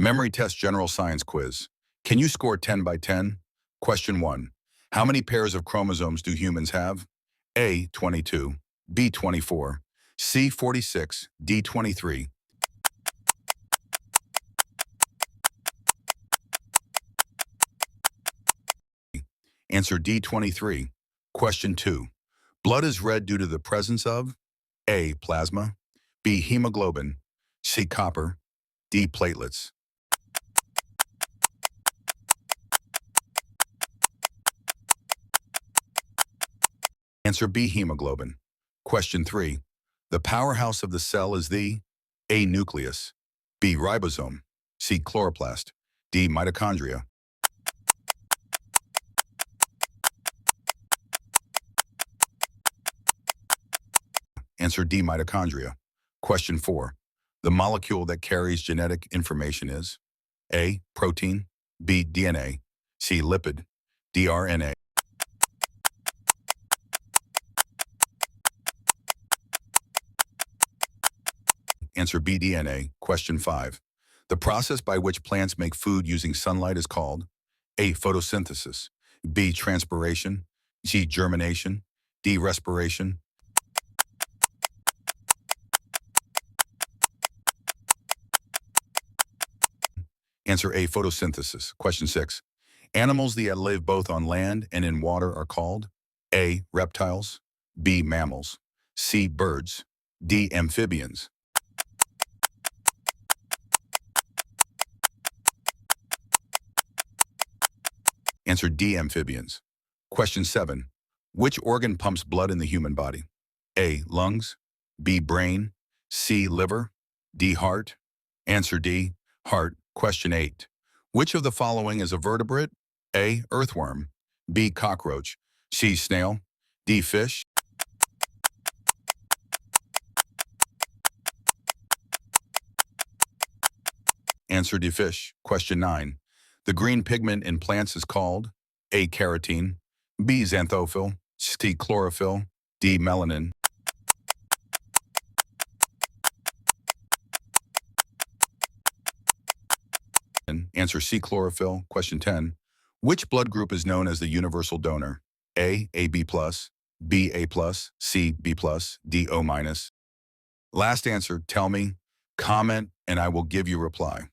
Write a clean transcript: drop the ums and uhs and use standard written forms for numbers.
Memory test general science quiz. Can you score 10 by 10? Question 1. How many pairs of chromosomes do humans have? A, 22, B, 24, C, 46, D, 23. Answer D, 23. Question 2. Blood is red due to the presence of A, plasma, B, hemoglobin, C, copper, D, platelets. Answer B, hemoglobin. Question 3. The powerhouse of the cell is the A, nucleus, B, ribosome, C, chloroplast, D, mitochondria. Answer D, mitochondria. Question 4. The molecule that carries genetic information is A, protein, B, DNA, C, lipid, D, RNA. Answer B, DNA. Question 5. The process by which plants make food using sunlight is called A, photosynthesis, B, transpiration, C, germination, D, respiration. Answer A, photosynthesis. Question 6. Animals that live both on land and in water are called A, reptiles, B, mammals, C, birds, D, amphibians. Answer D, amphibians. Question 7. Which organ pumps blood in the human body? A, lungs, B, brain, C, liver, D, heart. Answer D, heart. Question 8. Which of the following is a vertebrate? A, earthworm, B, cockroach, C, snail, D, fish. Answer D, fish. Question 9. The green pigment in plants is called A, carotene, B, xanthophyll, C, chlorophyll, D, melanin. Answer C, chlorophyll. Question 10. Which blood group is known as the universal donor? A, AB+, B, A+, C, B+, D, O-. Last answer, tell me, comment, and I will give you reply.